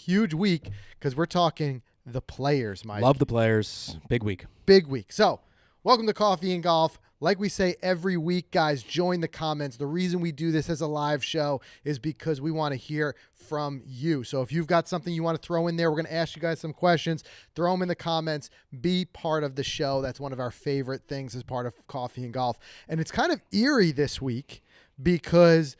huge week because we're talking the players, Mike. Love the players. Big week. Big week. So, welcome to Coffee and Golf. Like we say every week, guys, join the comments. The reason we do this as a live show is because we want to hear from you. So if you've got something you want to throw in there, we're going to ask you guys some questions. Throw them in the comments. Be part of the show. That's one of our favorite things as part of Coffee and Golf. And it's kind of eerie this week because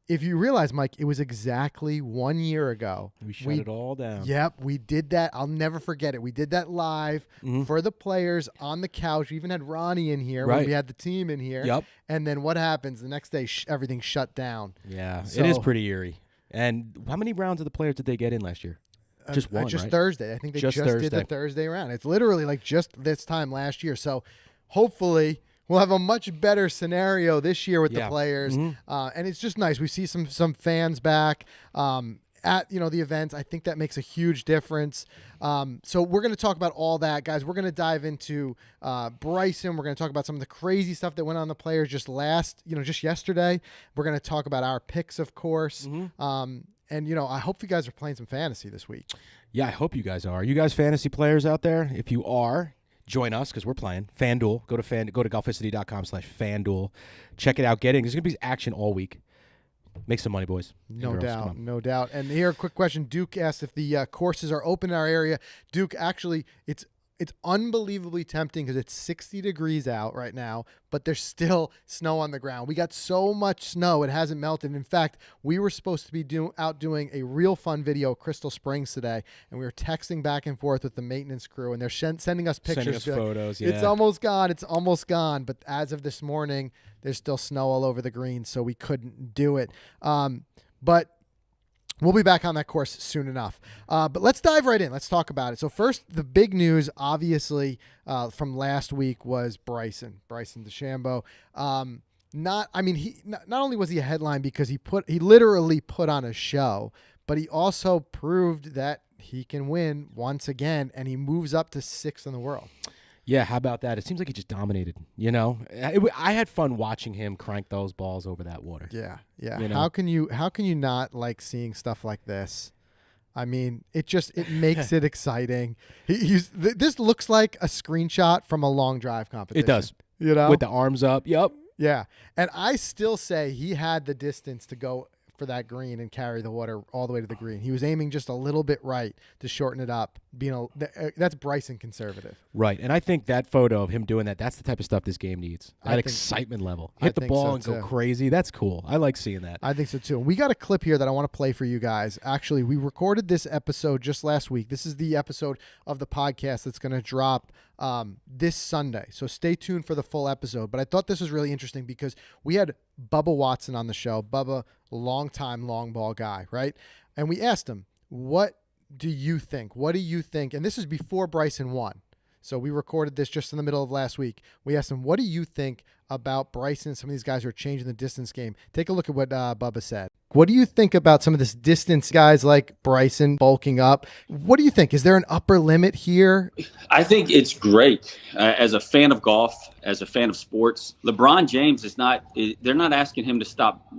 if you realize, Mike, it was exactly 1 year ago. We shut it all down. Yep, we did that. I'll never forget it. We did that live for the players on the couch. We even had Ronnie in here when we had the team in here. Yep. And then what happens? The next day, everything shut down. Yeah, it is pretty eerie. And how many rounds of the players did they get in last year? Just one, Just right? Thursday. I think they just did the Thursday round. It's literally like just this time last year. So hopefully we'll have a much better scenario this year with the players. And it's just nice. We see some fans back at the events. I think that makes a huge difference. So we're going to talk about all that, guys. We're going to dive into Bryson. We're going to talk about some of the crazy stuff that went on the players just yesterday. We're going to talk about our picks, of course. And, I hope you guys are playing some fantasy this week. Yeah, I hope you guys are. You guys fantasy players out there? If you are, join us because we're playing FanDuel. Go to golficity.com/FanDuel. Check it out. There's going to be action all week. Make some money, boys. No doubt. And here, a quick question. Duke asked if the courses are open in our area. Duke, actually, it's unbelievably tempting because it's 60 degrees out right now, but there's still snow on the ground. We got so much snow, it hasn't melted. In fact, we were supposed to be out doing a real fun video at Crystal Springs today, and we were texting back and forth with the maintenance crew, and they're sending us pictures. Photos, It's almost gone. But as of this morning, there's still snow all over the green, so we couldn't do it. But we'll be back on that course soon enough. But let's dive right in. Let's talk about it. So first, the big news, obviously, from last week was Bryson DeChambeau. Not only was he a headline because he literally put on a show, but he also proved that he can win once again, and he moves up to 6th in the world. Yeah, how about that? It seems like he just dominated, I had fun watching him crank those balls over that water. Yeah. How can you not like seeing stuff like this? I mean, it makes it exciting. This looks like a screenshot from a long drive competition. It does. With the arms up. Yep. Yeah. And I still say he had the distance to go for that green and carry the water all the way to the green. He was aiming just a little bit right to shorten it up. That's Bryson conservative. Right. And I think that photo of him doing that's the type of stuff this game needs. That excitement level. Hit the ball and go crazy. That's cool. I like seeing that. I think so too. And we got a clip here that I want to play for you guys. Actually, we recorded this episode just last week. This is the episode of the podcast that's going to drop this Sunday. So stay tuned for the full episode. But I thought this was really interesting because we had Bubba Watson on the show. Bubba, long-time long ball guy, right? And we asked him, what do you think? And this is before Bryson won. So we recorded this just in the middle of last week. We asked him, what do you think about Bryson and some of these guys who are changing the distance game? Take a look at what Bubba said. What do you think about some of this distance guys like Bryson bulking up? What do you think? Is there an upper limit here? I think it's great. As a fan of golf, as a fan of sports, LeBron James they're not asking him to stop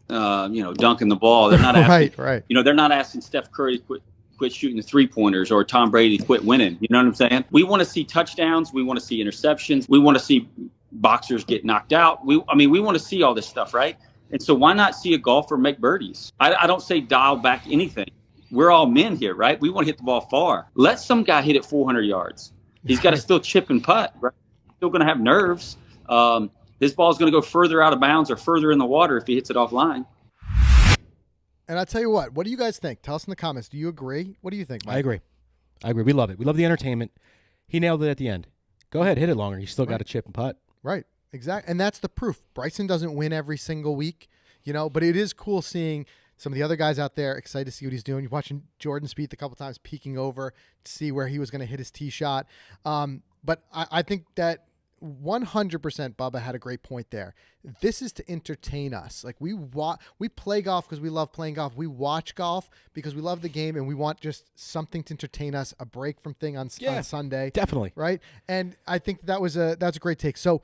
dunking the ball. They're not asking, right. They're not asking Steph Curry to quit shooting the 3-pointers or Tom Brady to quit winning. You know what I'm saying? We want to see touchdowns. We want to see interceptions. We want to see boxers get knocked out. We want to see all this stuff, right? And so why not see a golfer make birdies? I don't say dial back anything. We're all men here, right? We want to hit the ball far. Let some guy hit it 400 yards. He's got to still chip and putt, right? Still going to have nerves. His ball's going to go further out of bounds or further in the water if he hits it offline. And I'll tell you what do you guys think? Tell us in the comments. Do you agree? What do you think, Mike? I agree. We love it. We love the entertainment. He nailed it at the end. Go ahead, hit it longer. You still got to chip and putt. Right. Exactly. And that's the proof. Bryson doesn't win every single week, but it is cool seeing some of the other guys out there. Excited to see what he's doing. You're watching Jordan Spieth a couple times peeking over to see where he was going to hit his tee shot. But I think that 100% Bubba had a great point there. This is to entertain us. Like we play golf because we love playing golf. We watch golf because we love the game and we want just something to entertain us, a break from thing on Sunday. Definitely. Right? And I think that's a great take. So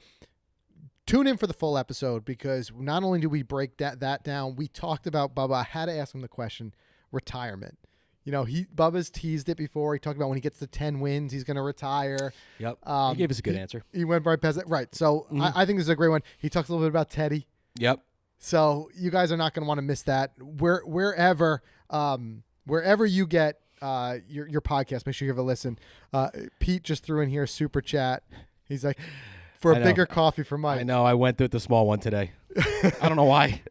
tune in for the full episode because not only do we break that down, we talked about Bubba. I had to ask him the question, retirement. Bubba's teased it before. He talked about when he gets to 10 wins, he's going to retire. Yep. He gave us a good answer. He went right past it. Right. So I think this is a great one. He talks a little bit about Teddy. Yep. So you guys are not going to want to miss that. Wherever you get your podcast, make sure you give a listen. Pete just threw in here a super chat. He's like, for a bigger coffee for Mike. I know. I went through the small one today. I don't know why.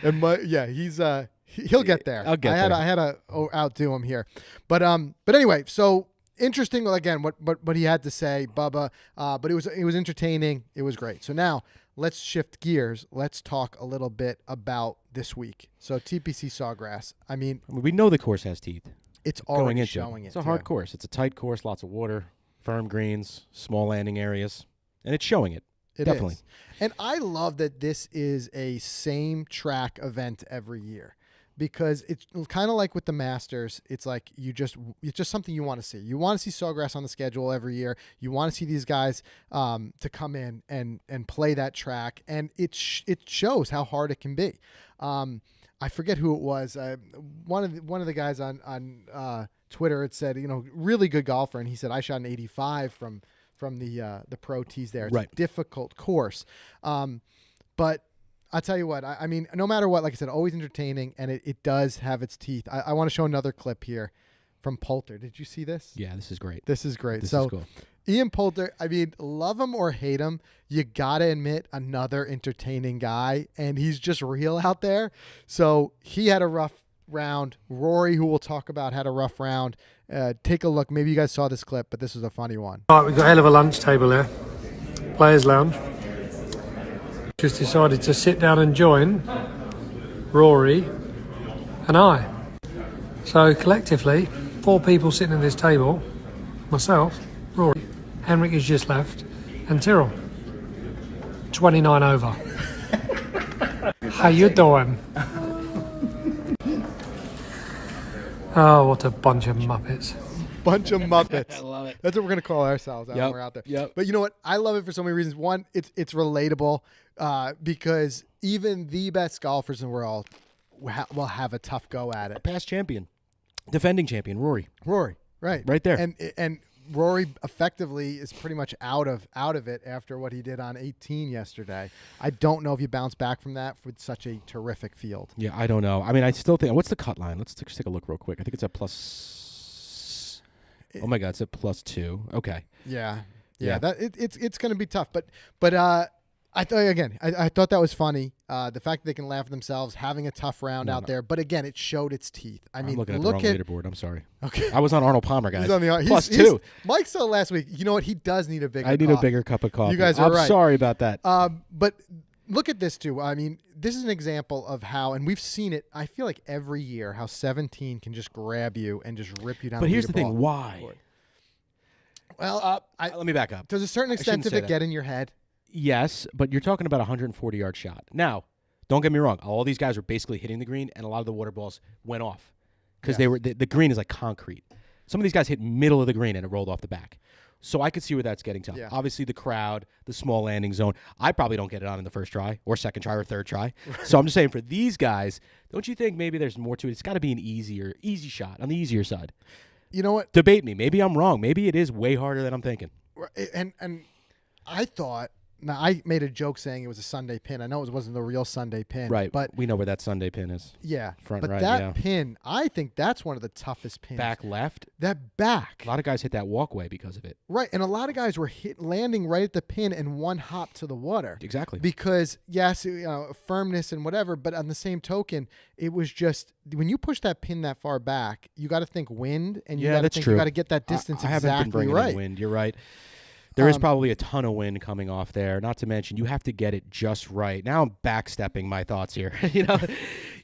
And he'll get there. I'll get there. I had to outdo him here, but anyway, so interesting again. What he had to say, Bubba. But it was entertaining. It was great. So now let's shift gears. Let's talk a little bit about this week. So TPC Sawgrass. I mean, we know the course has teeth. It's already showing it. It's a hard course. It's a tight course, lots of water, firm greens, small landing areas, and it's showing it. Definitely. Is. And I love that this is a same track event every year, because it's kind of like with the Masters. It's like it's just something you want to see. You want to see Sawgrass on the schedule every year. You want to see these guys to come in and play that track, and it shows how hard it can be. I forget who it was. One of the guys on Twitter had said, really good golfer, and he said I shot an 85 from the pro tees there. It's a difficult course. But I'll tell you what, I mean, no matter what, like I said, always entertaining, and it does have its teeth. I want to show another clip here from Poulter. Did you see this? Yeah, this is great. This is great. This is cool. Ian Poulter, I mean, love him or hate him, you got to admit, another entertaining guy, and he's just real out there. So he had a rough round. Rory, who we'll talk about, had a rough round. Take a look. Maybe you guys saw this clip, but this was a funny one. Right, we've got a hell of a lunch table here. Players Lounge. Just decided to sit down and join Rory and I. So collectively, 4 people sitting at this table. Myself, Rory, Henrik has just left, and Tyrrell. 29 over. How you doing? Oh, what a bunch of Muppets. Bunch of Muppets. I love it. That's what we're going to call ourselves when we're out there. Yep. But you know what? I love it for so many reasons. One, it's relatable because even the best golfers in the world will have a tough go at it. Past champion. Defending champion, Rory. Rory, right. Right there. And Rory effectively is pretty much out of it after what he did on 18 yesterday. I don't know if you bounce back from that with such a terrific field. Yeah, I don't know. I mean, I still think, what's the cut line? Let's just take a look real quick. I think it's at plus, oh my God, it's at +2. Okay. Yeah. It's going to be tough, but I thought that was funny. The fact that they can laugh at themselves, having a tough round out there. But again, it showed its teeth. I mean, I'm looking at the wrong leaderboard. I'm sorry. Okay. I was on Arnold Palmer, guys. He's on the +2. Mike saw last week. You know what? He does need a bigger I need coffee. a bigger cup of coffee. You guys are right. I'm sorry about that. But look at this, too. I mean, this is an example of how, and we've seen it, I feel like every year, how 17 can just grab you and just rip you down. But here's the thing. Why? Well, let me back up. To a certain extent, does it get in your head? Yes, but you're talking about a 140-yard shot. Now, don't get me wrong. All these guys were basically hitting the green, and a lot of the water balls went off because the green is like concrete. Some of these guys hit middle of the green, and it rolled off the back. So I could see where that's getting tough. Yeah. Obviously, the crowd, the small landing zone. I probably don't get it on in the first try or second try or third try. So I'm just saying for these guys, don't you think maybe there's more to it? It's got to be an easy shot on the easier side. You know what? Debate me. Maybe I'm wrong. Maybe it is way harder than I'm thinking. And I thought. Now, I made a joke saying it was a Sunday pin. I know it wasn't the real Sunday pin. Right, but we know where that Sunday pin is. Yeah. Front but right, that pin, I think that's one of the toughest pins. Back left? That back. A lot of guys hit that walkway because of it. Right, and a lot of guys were landing right at the pin and one hop to the water. Exactly. Because, yes, firmness and whatever, but on the same token, it was just, when you push that pin that far back, you got to think wind, and you got to think you got to get that distance I exactly haven't been bringing right. in wind. You're right. There is probably a ton of wind coming off there. Not to mention, you have to get it just right. Now I'm backstepping my thoughts here.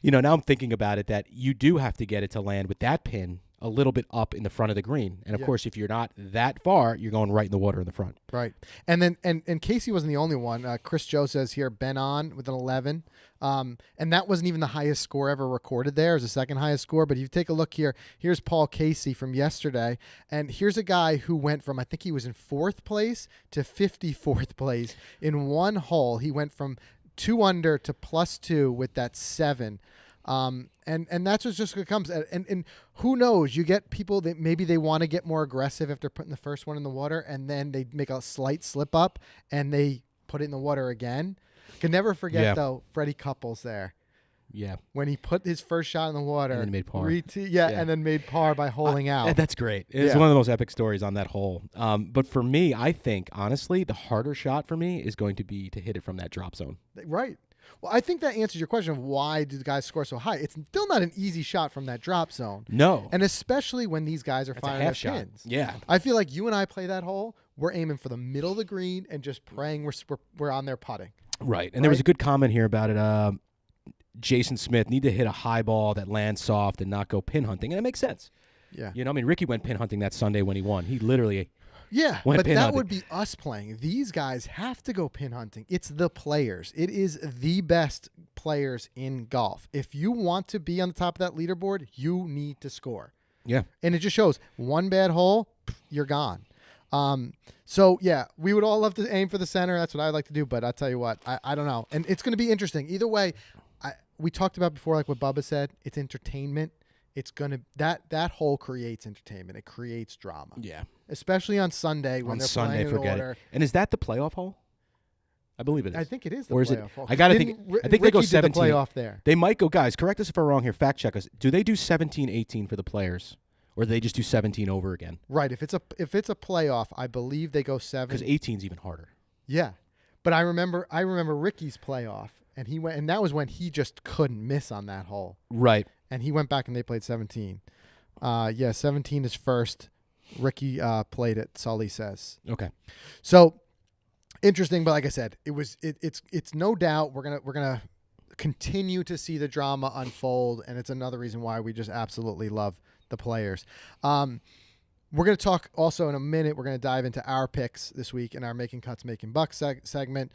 Now I'm thinking about it that you do have to get it to land with that pin a little bit up in the front of the green. And of course, if you're not that far, you're going right in the water in the front. Right. And then and Casey wasn't the only one. Chris Joe says here, Ben on with an 11. And that wasn't even the highest score ever recorded there. It was the second highest score. But if you take a look here, here's Paul Casey from yesterday. And here's a guy who went from, I think he was in 4th place to 54th place in one hole. He went from 2 under to +2 with that 7. And that's what just comes. And who knows? You get people that maybe they want to get more aggressive if they're putting the first one in the water, and then they make a slight slip up and they put it in the water again. Can never forget though, Freddie Couples there. Yeah. When he put his first shot in the water. And then made par. And then made par by holing out. That's great. It's one of the most epic stories on that hole. But for me, I think, honestly, the harder shot for me is going to be to hit it from that drop zone. Right. Well, I think that answers your question of why do the guys score so high. It's still not an easy shot from that drop zone. No. And especially when these guys are firing their pins. Yeah. I feel like you and I play that hole, we're aiming for the middle of the green and just praying we're on there putting. Right. And there was a good comment here about it. Jason Smith need to hit a high ball that lands soft and not go pin hunting. And it makes sense. Yeah. You know, I mean, Ricky went pin hunting that Sunday when he won. He literally but that hunting. would be us playing. These guys have to go pin hunting. It's the players. It is the best players in golf. If you want to be on the top of that leaderboard, you need to score. Yeah. And it just shows one bad hole, you're gone. So, yeah, we would all love to aim for the center. That's what I'd like to do. But I'll tell you what, I don't know. And it's going to be interesting. Either way, we talked about before, like what Bubba said, it's entertainment. It's going to that hole creates entertainment. It creates drama. Yeah. Especially on Sunday when they're playing in order. It. And is that the playoff hole? I believe it is. I think it is the or playoff is it, hole. I got to think. I think they go 17. Did the playoff there. They might go, guys, correct us if we're wrong here. Fact check us. Do they do 17, 18 for the players? Or do they just do 17 over again? Right. If it's a playoff, I believe they go 7. Because 18 is even harder. Yeah. But I remember Ricky's playoff, and he went, and that was when he just couldn't miss on that hole. Right. And he went back and they played 17. 17 is first. Ricky played it, Sully says. Okay. So interesting, but like I said, it's no doubt we're gonna continue to see the drama unfold, and it's another reason why we just absolutely love the players. We're going to talk also in a minute. We're going to dive into our picks this week in our Making Cuts, Making Bucks segment.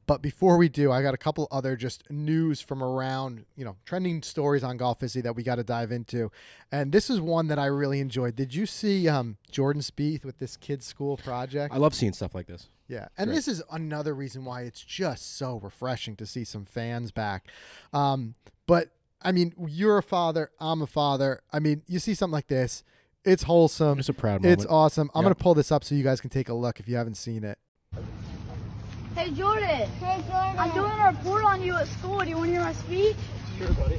But before we do, I got a couple other just news from around, trending stories on Golficity that we got to dive into. And this is one that I really enjoyed. Did you see Jordan Spieth with this kids' school project? I love seeing stuff like this. Yeah, and this is another reason why it's just so refreshing to see some fans back. But, I mean, you're a father, I'm a father. I mean, you see something like this, it's wholesome. It's a proud moment. It's awesome. I'm going to pull this up so you guys can take a look if you haven't seen it. Hey, Jordan. Hey, Jordan. I'm doing a report on you at school. Do you want to hear my speech? Sure, buddy.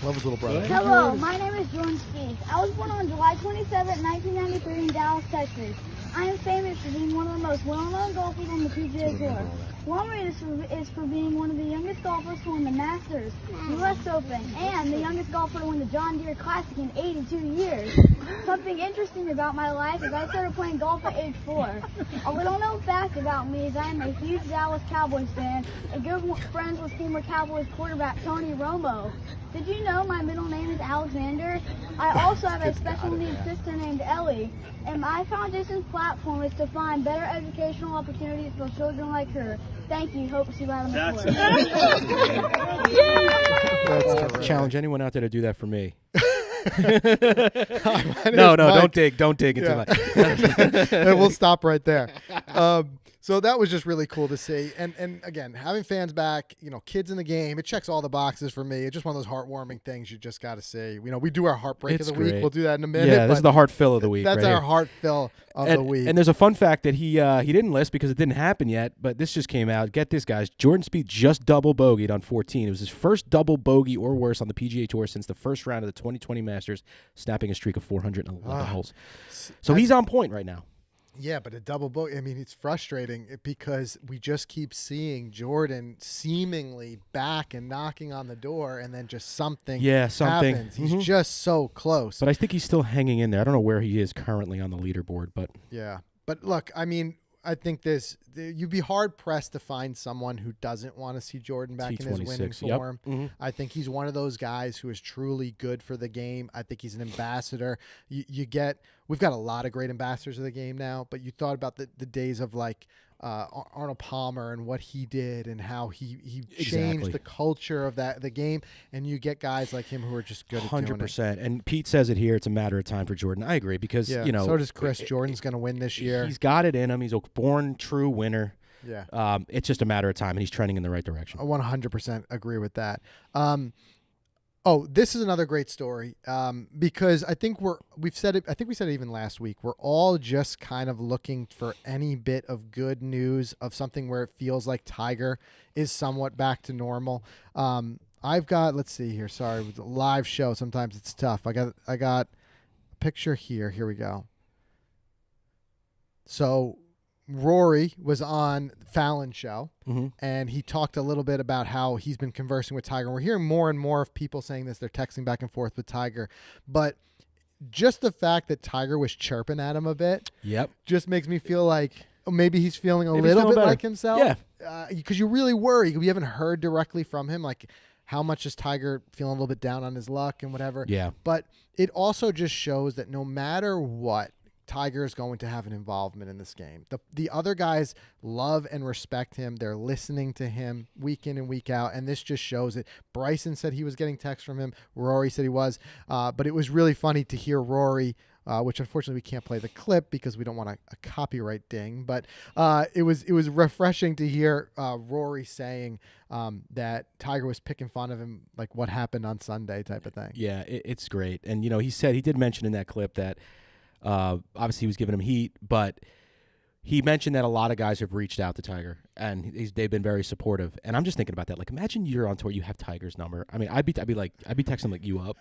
Love his little brother. Hello, my name is Jordan Spieth. I was born on July 27, 1993 in Dallas, Texas. I am famous for being one of the most well-known golfers on the PGA Tour. One reason is for being one of the youngest golfers to win the Masters, U.S. Open, and the youngest golfer to win the John Deere Classic in 82 years. Something interesting about my life is I started playing golf at age 4. A little known fact about me is I am a huge Dallas Cowboys fan and good friends with former Cowboys quarterback Tony Romo. Did you know my middle name is Alexander? I also have a special needs sister named Ellie, and my foundation's platform is to find better educational opportunities for children like her. Thank you. Hope to see you out on the court. Challenge anyone out there to do that for me. No, don't dig into my. And we'll stop right there. So that was just really cool to see. And again, having fans back, kids in the game, it checks all the boxes for me. It's just one of those heartwarming things you just got to see. We do our heartbreak of the week. We'll do that in a minute. Yeah, this is the heart fill of the week. That's right our here. heart fill of the week. And there's a fun fact that he didn't list because it didn't happen yet, but this just came out. Get this, guys. Jordan Spieth just double bogeyed on 14. It was his first double bogey or worse on the PGA Tour since the first round of the 2020 Masters, snapping a streak of 411 holes. So he's on point right now. Yeah, but a double bogey, I mean, it's frustrating because we just keep seeing Jordan seemingly back and knocking on the door, and then just something happens. He's just so close. But I think he's still hanging in there. I don't know where he is currently on the leaderboard, but yeah. But look, I mean, I think you'd be hard pressed to find someone who doesn't want to see Jordan back in his winning form. Yep. I think he's one of those guys who is truly good for the game. I think he's an ambassador. We've got a lot of great ambassadors of the game now, but you thought about the days of like Arnold Palmer and what he did and how he changed the culture of the game, and you get guys like him who are just good at doing it. 100%. And Pete says it here, it's a matter of time for Jordan. I agree because, so does Chris. Jordan's going to win this year. He's got it in him. He's a born true winner. Yeah. It's just a matter of time, and he's trending in the right direction. I 100% agree with that. Oh, this is another great story because I think we've said it. I think we said it even last week. We're all just kind of looking for any bit of good news of something where it feels like Tiger is somewhat back to normal. I've got, let's see here. Sorry, with a live show, sometimes it's tough. I got a picture here. Here we go. So Rory was on Fallon's show, and he talked a little bit about how he's been conversing with Tiger. And we're hearing more and more of people saying this. They're texting back and forth with Tiger. But just the fact that Tiger was chirping at him a bit just makes me feel like maybe he's feeling a little bit like himself. Yeah. Because you really worry. We haven't heard directly from him, like, how much is Tiger feeling a little bit down on his luck and whatever. Yeah. But it also just shows that no matter what, Tiger is going to have an involvement in this game. The other guys love and respect him. They're listening to him week in and week out, and this just shows it. Bryson said he was getting texts from him. Rory said he was. But it was really funny to hear Rory, which unfortunately we can't play the clip because we don't want a copyright ding. But it was refreshing to hear Rory saying that Tiger was picking fun of him, like what happened on Sunday type of thing. Yeah, it's great. And, he did mention in that clip that obviously he was giving him heat, but he mentioned that a lot of guys have reached out to Tiger, and they've been very supportive. And I'm just thinking about that. Like, imagine you're on tour, you have Tiger's number. I mean, I'd be texting like you up,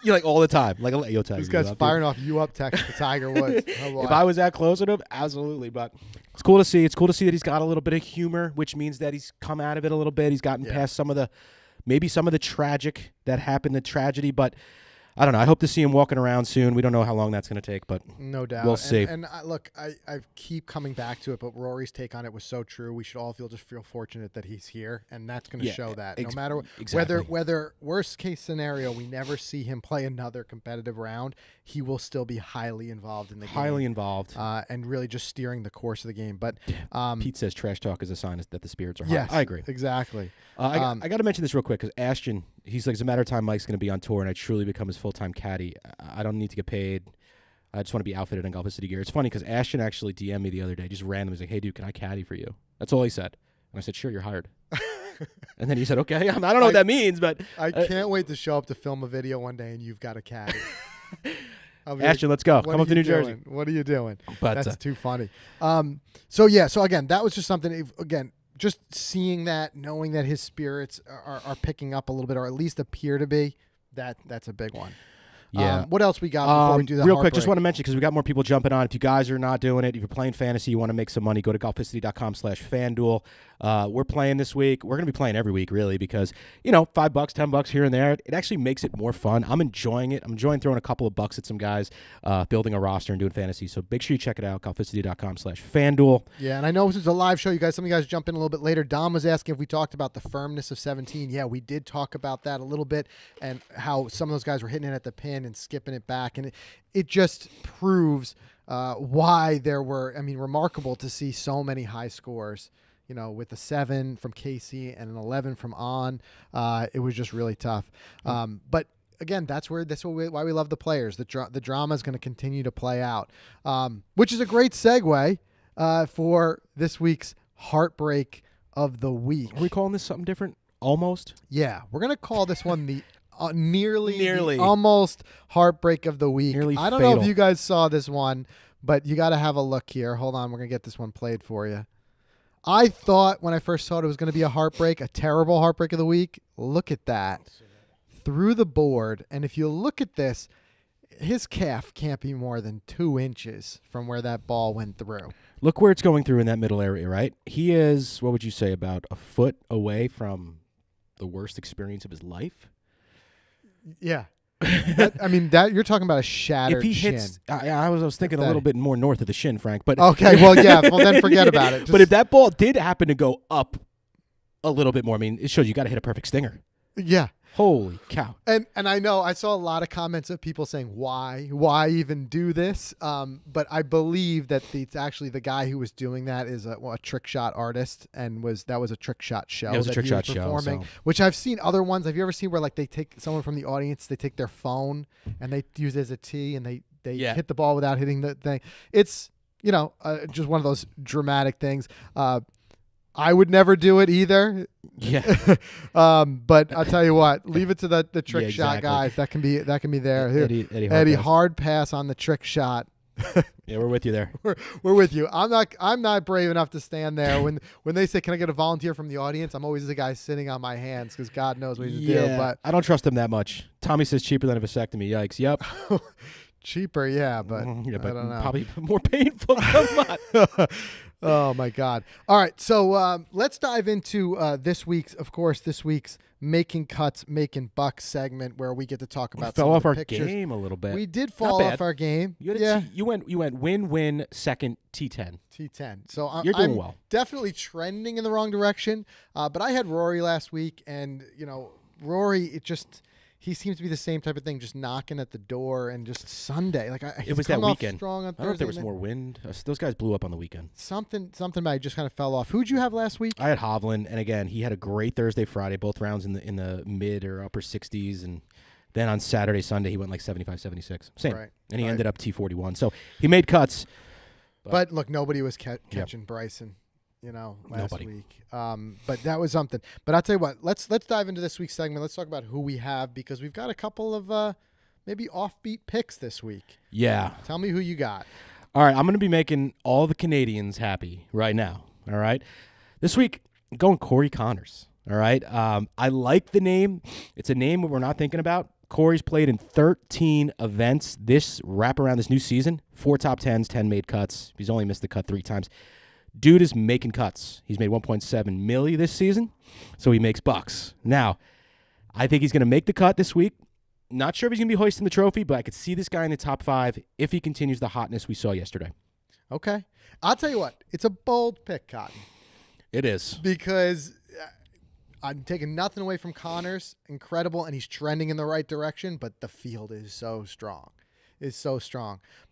like all the time. Like, yo, Tiger, this guy's firing off you up text to Tiger Woods. Oh, if I was that close to him, absolutely. But it's cool to see. It's cool to see that he's got a little bit of humor, which means that he's come out of it a little bit. He's gotten past some of the tragic that happened, the tragedy, but. I don't know. I hope to see him walking around soon. We don't know how long that's going to take, but no doubt. We'll see. And look, I keep coming back to it, but Rory's take on it was so true. We should all feel fortunate that he's here, and that's going to show that. No matter whether worst case scenario, we never see him play another competitive round, he will still be highly involved in the game. Highly involved. And really just steering the course of the game. But Pete says trash talk is a sign that the spirits are high. Yes, I agree. Exactly. I got to mention this real quick because Ashton, he's like, it's a matter of time Mike's going to be on tour, and I truly become his full-time caddy. I don't need to get paid. I just want to be outfitted in Golficity gear. It's funny because Ashton actually DM'd me the other day, just randomly. He's like, hey, dude, can I caddy for you? That's all he said. And I said, sure, you're hired. And then he said, okay. I don't know what that means, but. I can't wait to show up to film a video one day and you've got a caddy. Ashton, let's go. Come up to New Jersey. What are you doing? But, that's too funny. So again, that was just something, just seeing that, knowing that his spirits are picking up a little bit, or at least appear to be, that's a big one. Yeah. What else we got before we do that? Real quick, just want to mention, because we got more people jumping on. If you guys are not doing it, if you're playing fantasy, you want to make some money, go to golficity.com/FanDuel. We're playing this week. We're going to be playing every week, really, because, $5, $10 here and there, it actually makes it more fun. I'm enjoying it. I'm enjoying throwing a couple of bucks at some guys, building a roster and doing fantasy. So make sure you check it out, golficity.com/FanDuel. Yeah, and I know this is a live show. Some of you guys jump in a little bit later. Dom was asking if we talked about the firmness of 17. Yeah, we did talk about that a little bit, and how some of those guys were hitting it at the pin and skipping it back. And it just proves why there were, remarkable to see so many high scores. With a 7 from Casey and an 11 from On, it was just really tough. But again, that's why we love the players. The drama is going to continue to play out, which is a great segue for this week's Heartbreak of the Week. Are we calling this something different? Almost? Yeah, we're going to call this one the nearly almost Heartbreak of the Week. I don't know if you guys saw this one, but you got to have a look here. Hold on, we're going to get this one played for you. I thought when I first saw it was going to be a terrible Heartbreak of the Week. Look at that. Through the board. And if you look at this, his calf can't be more than 2 inches from where that ball went through. Look where it's going through in that middle area, right? He is, what would you say, about a foot away from the worst experience of his life? Yeah. That you're talking about a shattered if he shin. Hits, I was thinking a little bit more north of the shin, Frank. But okay, well, yeah. Well, then forget about it. But if that ball did happen to go up a little bit more, it shows you got to hit a perfect stinger. Yeah. Holy cow. And I know I saw a lot of comments of people saying, why even do this? But I believe that it's actually the guy who was doing that is a trick shot artist, and that was a trick shot show. It was a trick shot show. Which I've seen other ones. Have you ever seen where they take someone from the audience, they take their phone and they use it as a tee and they hit the ball without hitting the thing? It's, just one of those dramatic things. I would never do it either. Yeah. But I'll tell you what, leave it to the trick shot exactly. guys. That can be there. Eddie hard pass on the trick shot. Yeah, we're with you there. We're with you. I'm not brave enough to stand there when they say, "Can I get a volunteer from the audience?" I'm always the guy sitting on my hands because God knows what he's do. But I don't trust him that much. Tommy says cheaper than a vasectomy. Yikes. Yep. cheaper, yeah, but yeah, but I don't know. probably more painful. Come on. Oh my God! All right, so let's dive into this week's making cuts, making bucks segment where we get to talk about. Fell some off of the our pictures. game a little bit. We did fall off our game. You went win second T10. T10. So You're doing I'm well. Definitely trending in the wrong direction. But I had Rory last week, and Rory, he seems to be the same type of thing, just knocking at the door, and just Sunday. It was that weekend. Strong on I don't know if there Thursday, was more wind. Those guys blew up on the weekend. Something about it just kind of fell off. Who'd you have last week? I had Hovland, and again, he had a great Thursday, Friday, both rounds in the mid or upper 60s, and then on Saturday, Sunday, he went like 75, 76. Same. Right. And he ended up T41. So he made cuts. But look, nobody was catching Bryson, last week. But that was something. But I'll tell you what, let's dive into this week's segment. Let's talk about who we have because we've got a couple of maybe offbeat picks this week. Yeah. Tell me who you got. All right, I'm going to be making all the Canadians happy right now. All right. This week, I'm going Corey Connors. All right. I like the name. It's a name we're not thinking about. Corey's played in 13 events this wraparound this new season. 4 top 10s, 10 made cuts. He's only missed the cut 3 times. Dude is making cuts. He's made 1.7 milli this season, so he makes bucks. Now, I think he's going to make the cut this week. Not sure if he's going to be hoisting the trophy, but I could see this guy in the top 5 if he continues the hotness we saw yesterday. Okay. I'll tell you what, it's a bold pick, Cotton. It is. Because I'm taking nothing away from Connors. Incredible, and he's trending in the right direction, but the field is so strong.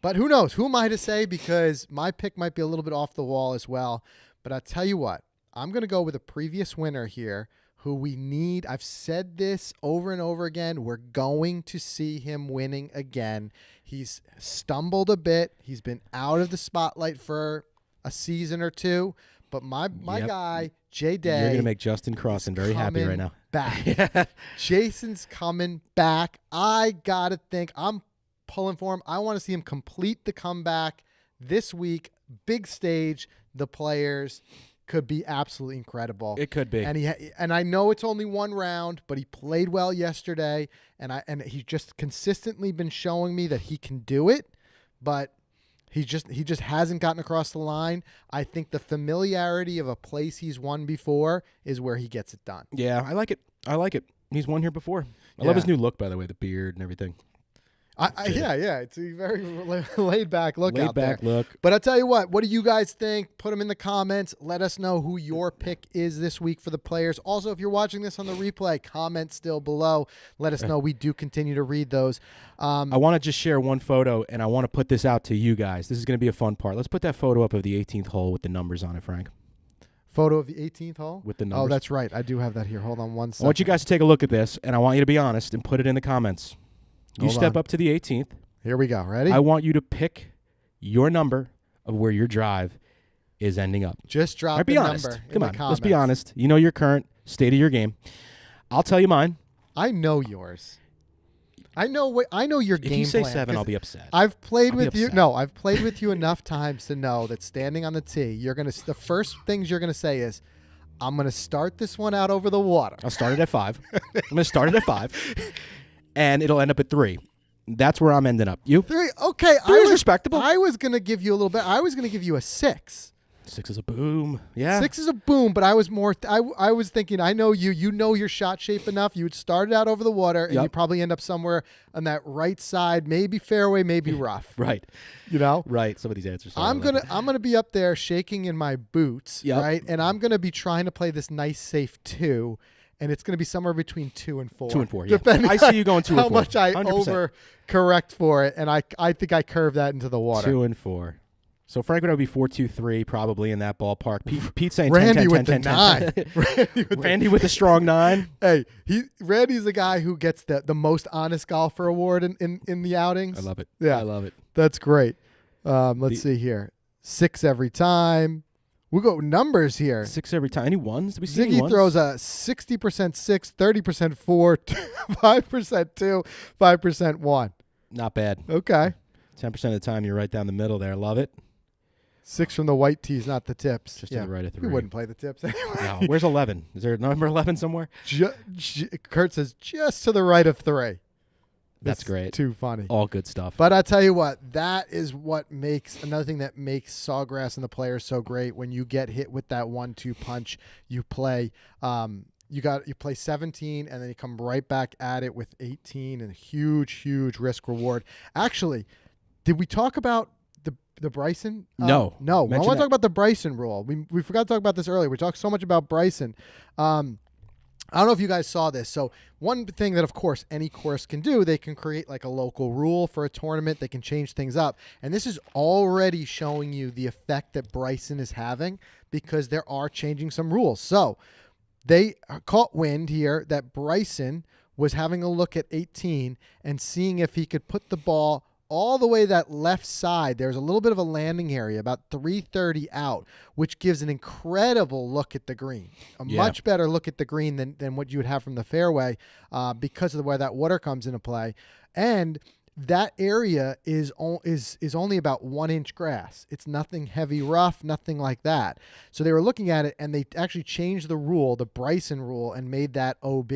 But who knows? Who am I to say? Because my pick might be a little bit off the wall as well. But I'll tell you what, I'm going to go with a previous winner here who we need. I've said this over and over again. We're going to see him winning again. He's stumbled a bit. He's been out of the spotlight for a season or two. But my guy, Jay Day. You're going to make Justin Crossan very happy right now. Back. Jason's coming back. I got to think. I'm pulling for him. I want to see him complete the comeback this week. Big stage. The players could be absolutely incredible. It could be. And I know it's only one round, but he played well yesterday, and he's just consistently been showing me that he can do it, but he just hasn't gotten across the line. I think the familiarity of a place he's won before is where he gets it done. Yeah, I like it. He's won here before. I love his new look, by the way, the beard and everything. Yeah, it's a very laid back look out there. Look. But I'll tell you what do you guys think? Put them in the comments. Let us know who your pick is this week for the players. Also, if you're watching this on the replay, comment still below. Let us know. We do continue to read those. I want to just share one photo, and I want to put this out to you guys. This is going to be a fun part. Let's put that photo up of the 18th hole with the numbers on it, Frank. Photo of the 18th hole? With the numbers. Oh, that's right. I do have that here. Hold on one second. I want you guys to take a look at this, and I want you to be honest and put it in the comments. You step up to the 18th. Here we go. Ready? I want you to pick your number of where your drive is ending up. Just drop the number. Come on, let's be honest. You know your current state of your game. I'll tell you mine. I know yours. I know your game plan. If you say 7, I'll be upset. I've played with you. No, I've played with you enough times to know that standing on the tee, the first things you're gonna say is, I'm gonna start this one out over the water. I'll start it at 5. I'm gonna start it at 5, and it'll end up at 3. That's where I'm ending up. You 3? Okay, 3 is respectable. I was gonna give you a little bit. I was gonna give you a 6. 6 is a boom. Yeah. 6 is a boom, but I was more. I was thinking. I know you. You know your shot shape enough. You would start it out over the water, and you probably end up somewhere on that right side, maybe fairway, maybe rough. Right. Right. Some of these answers. I'm gonna be up there shaking in my boots, right, and I'm gonna be trying to play this nice safe 2. And it's going to be somewhere between 2 and 4. 2 and 4, yeah. Depending I see you going 2 and 4. How much I 100%. overcorrect for it, and I think I curve that into the water. 2 and 4. So Frank would be 4-2-3 probably in that ballpark. Pete's saying Randy 10, 10, with 10, the 10, 9. 10. Randy with the strong 9. Hey, Randy's the guy who gets the most honest golfer award in the outings. I love it. Yeah, I love it. That's great. Let's see here. 6 every time. We'll go numbers here. 6 every time. Any ones? Did we see any Ziggy ones? throws a 60% 6, 30% 4, 5% 2, 5% 1. Not bad. Okay. 10% of the time, you're right down the middle there. Love it. 6 from the white tees, not the tips. Just to the right of 3. We wouldn't play the tips anyway. No. Where's 11? Is there a number 11 somewhere? Kurt says just to the right of 3. That's great. Too funny. All good stuff. But I'll tell you what, that is what makes another thing that makes Sawgrass and the players so great. When you get hit with that 1-2 punch, you play you play 17 and then you come right back at it with 18 and huge risk reward. Actually, did we talk about the Bryson? No. No. I Mention want to that. talk about the Bryson rule. We forgot to talk about this earlier. We talked so much about Bryson. I don't know if you guys saw this. So one thing that, of course, any course can do, they can create like a local rule for a tournament. They can change things up. And this is already showing you the effect that Bryson is having because there are changing some rules. So they caught wind here that Bryson was having a look at 18 and seeing if he could put the ball all the way that left side. There's a little bit of a landing area about 330 out, which gives an incredible look at the green. Much better look at the green than what you would have from the fairway because of the way that water comes into play. And that area is only about 1 inch grass. It's nothing heavy rough, nothing like that. So they were looking at it and they actually changed the rule, the Bryson rule, and made that OB.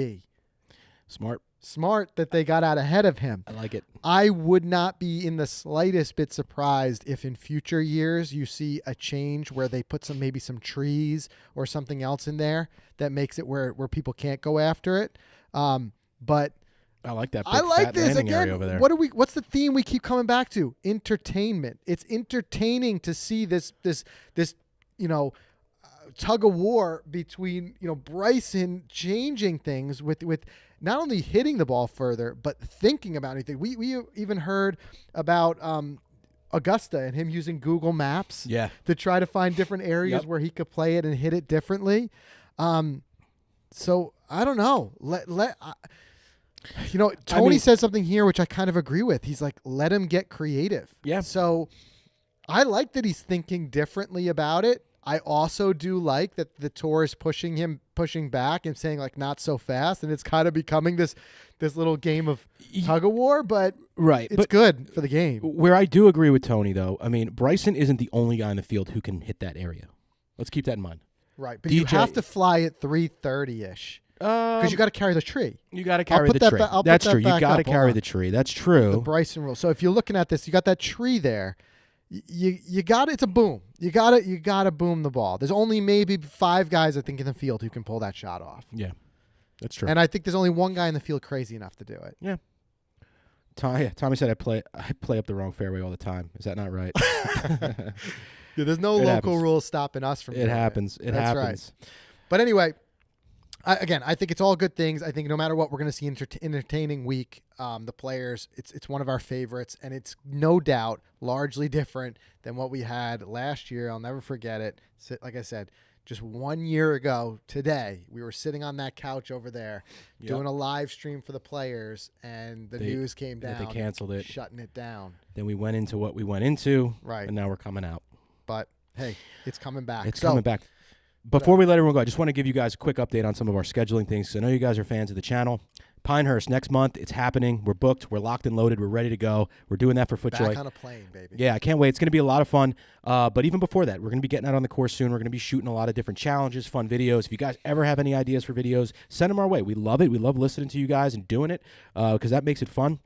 Smart that they got out ahead of him. I like it. I would not be in the slightest bit surprised if in future years you see a change where they put maybe some trees or something else in there that makes it where people can't go after it. But I like that. I like this again. Over there. What's the theme we keep coming back to? Entertainment. It's entertaining to see this tug of war between Bryson changing things with not only hitting the ball further but thinking about anything. We even heard about Augusta and him using Google Maps to try to find different areas where he could play it and hit it differently. So I don't know. Tony said something here which I kind of agree with. He's like, let him get creative. Yeah. So I like that he's thinking differently about it. I also do like that the tour is pushing back and saying like not so fast, and it's kind of becoming this little game of tug of war, but it's good for the game. Where I do agree with Tony though, I mean Bryson isn't the only guy in the field who can hit that area. Let's keep that in mind. Right, but you have to fly at 330-ish. Because you got to carry the tree. You got to carry the tree. That's true. You got to carry the tree. That's true. The Bryson rule. So if you're looking at this, you got that tree there. You got it's a boom. You got to boom the ball. There's only maybe 5 guys I think in the field who can pull that shot off. Yeah, that's true. And I think there's only 1 guy in the field crazy enough to do it. Yeah. Tommy said I play up the wrong fairway all the time. Is that not right? Yeah, there's no local rules stopping us from doing it. Happens. It happens. Right. But anyway. I think it's all good things. I think no matter what, we're going to see entertaining week. The players, it's one of our favorites, and it's no doubt largely different than what we had last year. I'll never forget it. Like I said, just 1 year ago today, we were sitting on that couch over there doing a live stream for the players, and the news came down. They canceled it. Shutting it down. Then we went into what we went into, right? And now we're coming out. But, hey, it's coming back. It's coming back. Before we let everyone go, I just want to give you guys a quick update on some of our scheduling things, because I know you guys are fans of the channel. Pinehurst next month. It's happening. We're booked. We're locked and loaded. We're ready to go. We're doing that for FootJoy. Back on a plane, baby. Yeah, I can't wait. It's going to be a lot of fun. But even before that, we're going to be getting out on the course soon. We're going to be shooting a lot of different challenges, fun videos. If you guys ever have any ideas for videos, send them our way. We love it. We love listening to you guys and doing it because that makes it fun.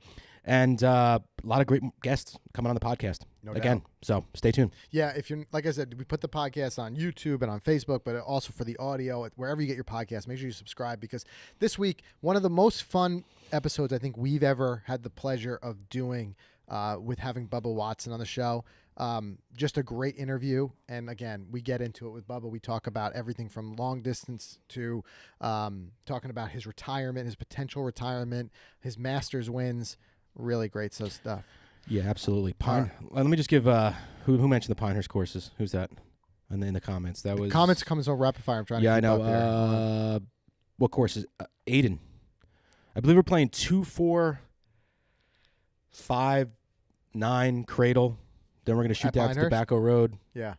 And a lot of great guests coming on the podcast again. So stay tuned. Yeah, if you're like I said, we put the podcast on YouTube and on Facebook, but also for the audio, wherever you get your podcast, make sure you subscribe, because this week, one of the most fun episodes I think we've ever had the pleasure of doing with having Bubba Watson on the show. Just a great interview. And again, we get into it with Bubba. We talk about everything from long distance to talking about his retirement, his potential retirement, his Masters wins. Really great stuff. Yeah, absolutely. Let me just give who mentioned the Pinehurst courses? Who's that? And in the comments, that was comments coming so rapid fire. I'm trying to keep I know. up here. What courses? Aiden. I believe we're playing 2, 4, 5, 9 Cradle. Then we're going to shoot down to Tobacco Road. Yeah.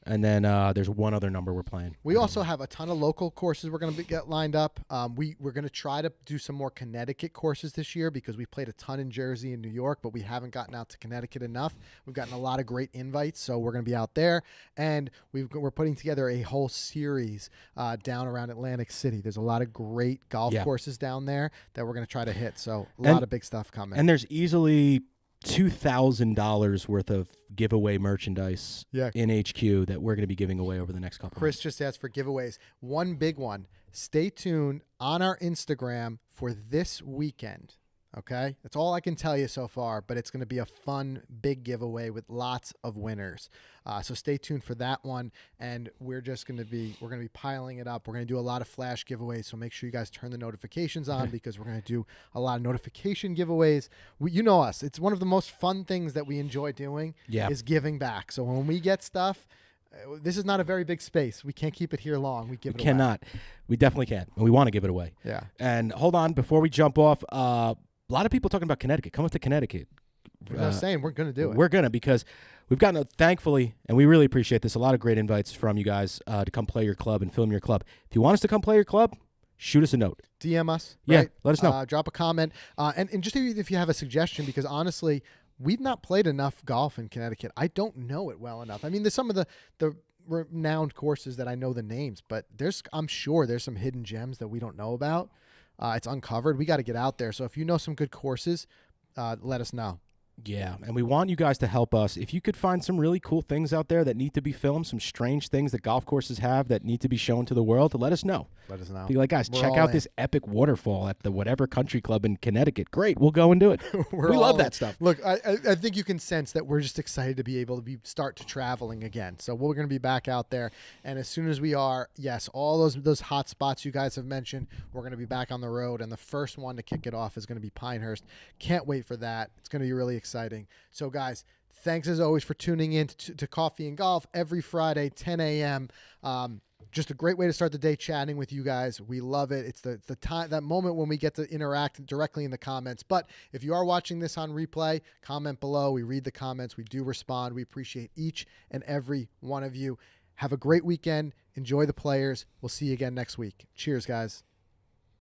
And then there's one other number we're playing. We also have a ton of local courses we're going to get lined up. We're going to try to do some more Connecticut courses this year because we played a ton in Jersey and New York, but we haven't gotten out to Connecticut enough. We've gotten a lot of great invites, so we're going to be out there. And we're putting together a whole series down around Atlantic City. There's a lot of great golf courses down there that we're going to try to hit. So a lot of big stuff coming. And there's easily $2,000 worth of giveaway merchandise in HQ that we're going to be giving away over the next couple. Chris just asked for giveaways. One big one. Stay tuned on our Instagram for this weekend. Okay, that's all I can tell you so far, but it's going to be a fun, big giveaway with lots of winners. So stay tuned for that one, and we're going to be piling it up. We're going to do a lot of flash giveaways, so make sure you guys turn the notifications on because we're going to do a lot of notification giveaways. You know us; it's one of the most fun things that we enjoy doing is giving back. So when we get stuff. This is not a very big space. We can't keep it here long. We cannot. We definitely can, and we want to give it away. Yeah. And hold on, before we jump off, a lot of people talking about Connecticut. Come up to Connecticut. I'm saying we're going to do it. We're going to because we've gotten, thankfully, and we really appreciate this, a lot of great invites from you guys to come play your club and film your club. If you want us to come play your club, shoot us a note. DM us. Yeah, right? let us know. Drop a comment. And just if you have a suggestion, because honestly, we've not played enough golf in Connecticut. I don't know it well enough. I mean, there's some of the renowned courses that I know the names, but I'm sure there's some hidden gems that we don't know about. It's uncovered. We got to get out there. So if you know some good courses, let us know. Yeah, and we want you guys to help us. If you could find some really cool things out there that need to be filmed, some strange things that golf courses have that need to be shown to the world, let us know. Let us know. Be like, guys, check out this epic waterfall at the whatever country club in Connecticut. Great, we'll go and do it. We love that stuff. Look, I think you can sense that we're just excited to be able to start to traveling again. So we're going to be back out there, and as soon as we are, yes, all those hot spots you guys have mentioned, we're going to be back on the road, and the first one to kick it off is going to be Pinehurst. Can't wait for that. It's going to be really exciting. So, guys, thanks as always for tuning in to Coffee and Golf every Friday, 10 a.m. Just a great way to start the day chatting with you guys. We love it. It's the time, that moment when we get to interact directly in the comments. But if you are watching this on replay, comment below. We read the comments. We do respond. We appreciate each and every one of you. Have a great weekend. Enjoy the players. We'll see you again next week. Cheers, guys.